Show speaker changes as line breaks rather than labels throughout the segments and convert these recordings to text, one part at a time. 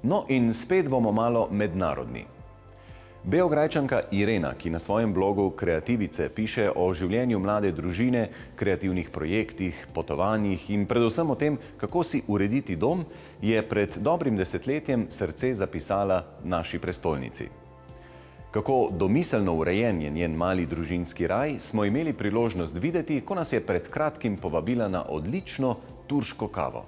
No in spet bomo malo mednarodni. Beograjčanka Irena, ki na svojem blogu Kreativice piše o življenju mlade družine, kreativnih projektih, potovanjih in predvsem o tem, kako si urediti dom, je pred dobrim desetletjem srce zapisala naši prestolnici. Kako domiselno urejen je njen mali družinski raj, smo imeli priložnost videti, ko nas je pred kratkim povabila na odlično turško kavo.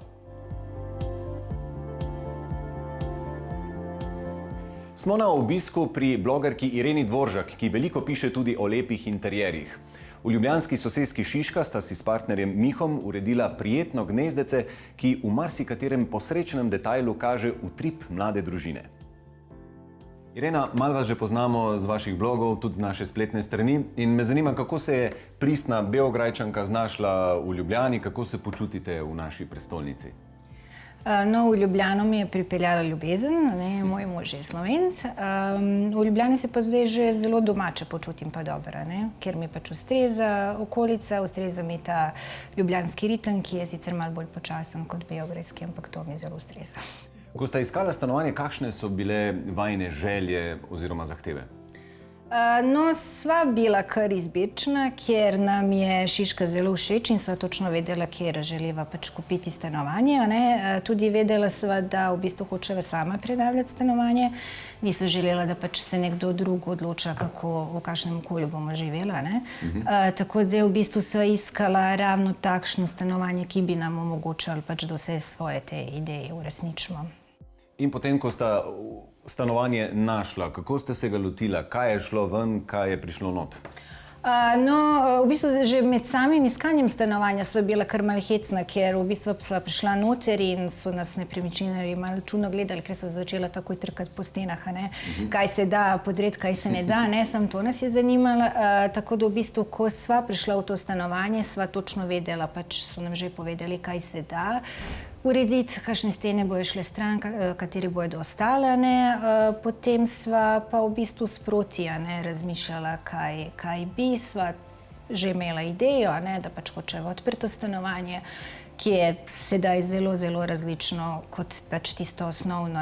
Smo na obisku pri blogerki Ireni Dvoržak, ki veliko piše tudi o lepih interjerjih. V ljubljanski soseski Šiška sta si s partnerjem Mihom uredila prijetno gnezdece, ki v marsikaterem posrečnem detajlu kaže utrip mlade družine. Irena, malo vas že poznamo z vaših blogov, tudi z naše spletne strani in me zanima, kako se je pristna Beograjčanka znašla v Ljubljani, kako se počutite v naši prestolnici?
No, v Ljubljano mi je pripeljala ljubezen, moj mož je Slovenc. V Ljubljani se pa zdaj že zelo domače počutim pa dobro, ker mi pač ustreza okolica, ustreza mi ta ljubljanski ritem, ki je sicer malo bolj počasen kot beograjski, ampak to mi zelo ustreza.
Ko sta iskala stanovanje, kakšne so bile vajine želje oziroma zahteve?
No, sva bila kar izbirčna, ker nam je Šiška zelo všeč in sva točno vedela, kjer želiva pač kupiti stanovanje. Tudi vedela sva, da v bistvu hočeva sama prenavljati stanovanje. Niso želela, da pač se nekdo drug odloča, v kakšnem okolju bomo živela. Tako da v bistvu sva iskala ravno takšno stanovanje, ki bi nam omogočalo pač, da vse svoje te ideje uresničimo.
In potem, ko sta stanovanje našla, kako ste se ga lotila? Kaj je šlo ven, kaj je prišlo not?
No, v bistvu že med samim iskanjem stanovanja sva bila kar malo hecna, ker v bistvu sva prišla noter in so nas nepremičninarji malo čudno gledali, ker so začela takoj trkati po stenah, kaj se da podreti, kaj se ne da, samo to nas je zanimalo. Tako da v bistvu, ko sva prišla v to stanovanje, sva točno vedela, pač so nam že povedali, kaj se da urediti, kakšne stene bojo šle stran, kateri bojo ostale. Potem sva pa v bistvu sproti razmišljala, kaj bi. Sva že imela idejo, da pač hočeva odprto stanovanje, ki je sedaj zelo, zelo različno kot pač tisto osnovno.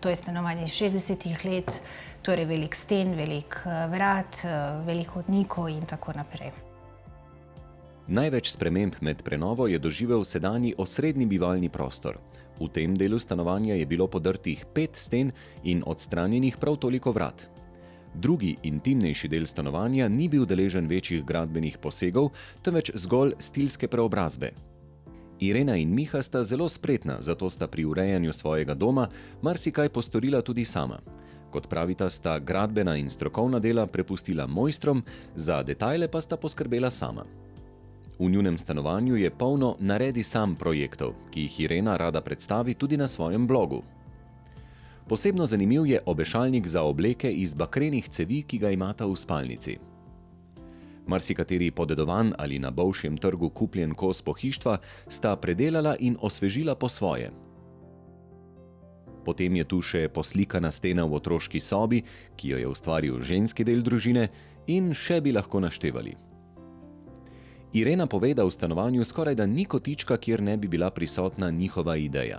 To je stanovanje iz 60-ih let, torej velik sten, velik vrat, velik hodnikov in tako naprej.
Največ sprememb med prenovo je doživel sedanji osrednji bivalni prostor. V tem delu stanovanja je bilo podrtih 5 sten in odstranjenih prav toliko vrat. Drugi, intimnejši del stanovanja ni bil deležen večjih gradbenih posegov, temveč zgolj stilske preobrazbe. Irena in Miha sta zelo spretna, zato sta pri urejanju svojega doma marsikaj postorila tudi sama. Kot pravita, sta gradbena in strokovna dela prepustila mojstrom, za detajle pa sta poskrbela sama. V njunem stanovanju je polno naredi sam projektov, ki jih Irena rada predstavi tudi na svojem blogu. Posebno zanimiv je obešalnik za obleke iz bakrenih cevi, ki ga imata v spalnici. Marsikateri podedovan ali na bolšjem trgu kupljen kos pohištva sta predelala in osvežila po svoje. Potem je tu še poslikana stena v otroški sobi, ki jo je ustvaril ženski del družine, in še bi lahko naštevali. Irena pove, da v stanovanju skorajda ni kotička, kjer ne bi bila prisotna njihova ideja.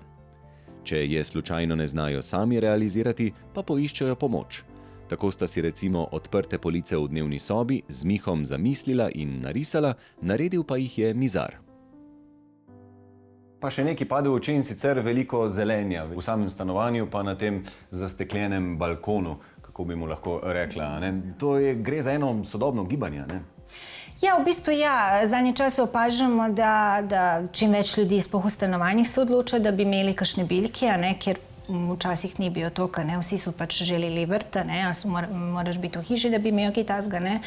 Če je slučajno ne znajo sami realizirati, pa poiščejo pomoč. Tako sta si recimo odprte police v dnevni sobi z Mihom zamislila in narisala, naredil pa jih je mizar. Pa še nekaj pade v oči, in sicer veliko zelenja v samem stanovanju, pa na tem zasteklenem balkonu, kako bi mu lahko rekla. Gre za eno sodobno gibanje,
Ja, v bistvu ja. Zadnje čase opažamo, da čim več ljudi sploh v stanovanjih se odloča, da bi imeli kakšne biljke, ker včasih ni bilo to, vsi so pač želeli vrt, moraš biti v hiši, da bi imel kaj takega.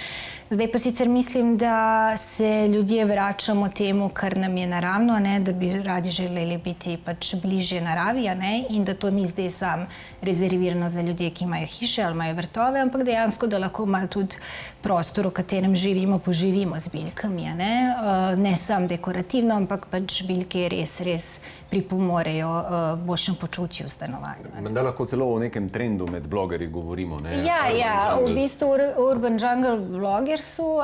Zdaj pa sicer mislim, da se ljudje vračamo temu, kar nam je naravno, da bi radi želeli biti pač bližje naravi, in da to ni zdaj sam rezervirano za ljudje, ki imajo hiše ali imajo vrtove, ampak dejansko, da lahko malo tudi prostor, v katerem živimo, poživimo z biljkami. Ne samo dekorativno, ampak pač biljke res pripomorejo boljšem počutju v stanovanju.
Menda lahko celo o nekem trendu med blogerji govorimo.
Ja, v bistvu Urban Jungle blogersu,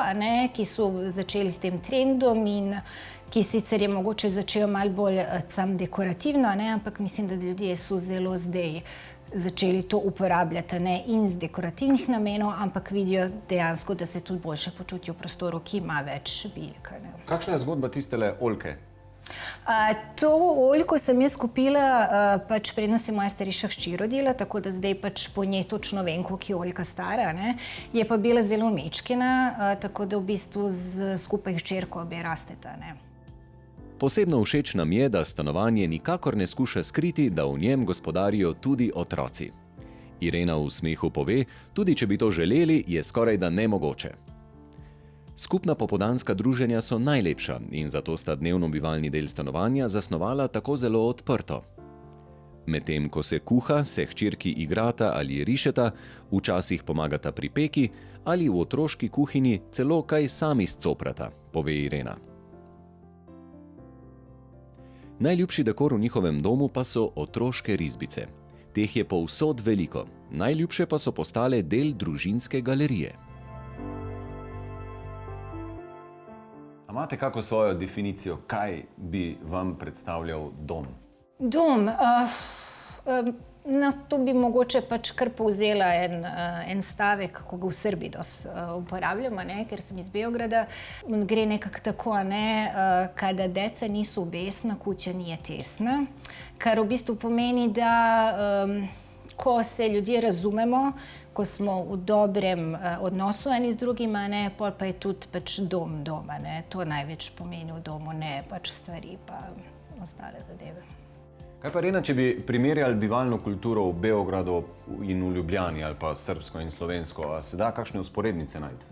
ki so začeli s tem trendom in ki sicer je mogoče začel malo bolj sam dekorativno, ne, ampak mislim, da ljudje so zelo zdaj začeli to uporabljati, ne, in z dekorativnih namenov, ampak vidijo dejansko, da se tudi boljše počutijo v prostoru, ki ima več biljk.
Kakšna je zgodba tistele oljke?
To oljko sem jaz kupila, pač preden se moja starejša hči rodila, tako da zdaj pač po njej točno vem, koliko je oljka stara, ne. Je pa bila zelo mečkina, tako da v bistvu skupaj s hčerko obe rasteta, ne.
Posebno všeč nam je, da stanovanje nikakor ne skuša skriti, da v njem gospodarijo tudi otroci. Irena v smehu pove, tudi če bi to želeli, je skorajda nemogoče. Skupna popoldanska druženja so najlepša in zato sta dnevno bivalni del stanovanja zasnovala tako zelo odprto. Medtem ko se kuha, se hčerki igrata ali rišeta, včasih pomagata pri peki ali v otroški kuhinji celo kaj sami scoprata, pove Irena. Najljubši dekor v njihovem domu pa so otroške risbice. Teh je povsod veliko, najljubše pa so postale del družinske galerije.
A imate kako svojo definicijo, kaj bi vam predstavljal dom?
Dom, to bi mogoče pač kar povzela en stavek, ko ga v Srbiji dosti uporabljamo, ne, ker sem iz Beograda. Gre nekako tako, ne, kada deca nisu besna, kuća nije tesna, kar v bistvu pomeni, da ko se ljudje razumemo, ko smo v dobrem odnosu eni z drugima, ne, pol pa je tudi pač dom doma, ne. To največ pomeni v domu, ne pač stvari pa ostale zadeve.
Kaj pa, Irena, če bi primerjali bivalno kulturo v Beogradu in v Ljubljani ali pa srbsko in slovensko, a se da kakšne vzporednice najti?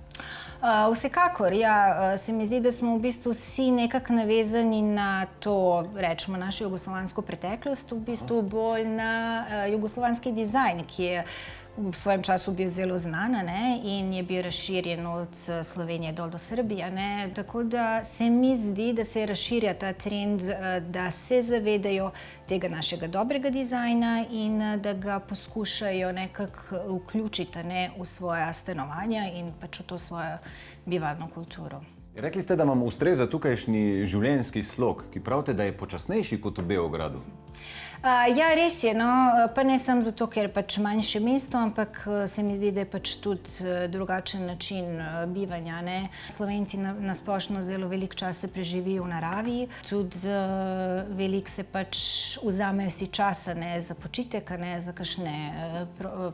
Vsekakor, ja. Se mi zdi, da smo v bistvu vsi nekako navezani na to, rečemo, našo jugoslovansko preteklost, v bistvu bolj na jugoslovanski dizajn, ki je v svojem času bil zelo znan, ne, in je bil razširjen od Slovenije dol do Srbije, ne. Tako da se mi zdi, da se razširja ta trend, da se zavedajo tega našega dobrega dizajna in da ga poskušajo nekako vključiti, ne, v svoja stanovanja in pač v to svojo bivalno kulturo.
Rekli ste, da vam ustreza tukajšnji življenjski slog, ki pravite, da je počasnejši kot v Beogradu.
Ja, res je, no, pa ne samo zato, ker je pač manjše mesto, ampak se mi zdi, da je pač tudi drugačen način bivanja, ne. Slovenci na splošno zelo veliko časa preživijo v naravi, tudi veliko se pač vzamejo si časa, ne, za počitek, ne, za kakšne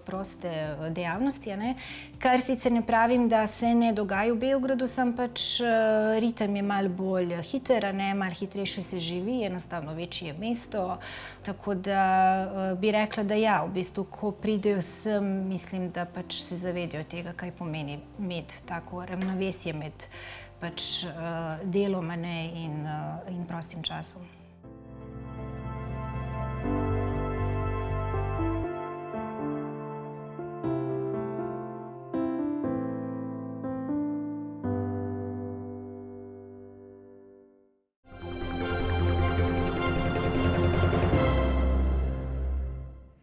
proste dejavnosti, ne. Kar sicer ne pravim, da se ne dogaja v Beogradu, samo pač ritem je malo bolj hiter, ne, malo hitrejše se živi, enostavno večje je mesto. Tako da bi rekla, da ja, v bistvu, ko pridejo sem, mislim, da pač se zavedajo tega, kaj pomeni imeti tako ravnovesje med pač delom, ne, in prostim časom.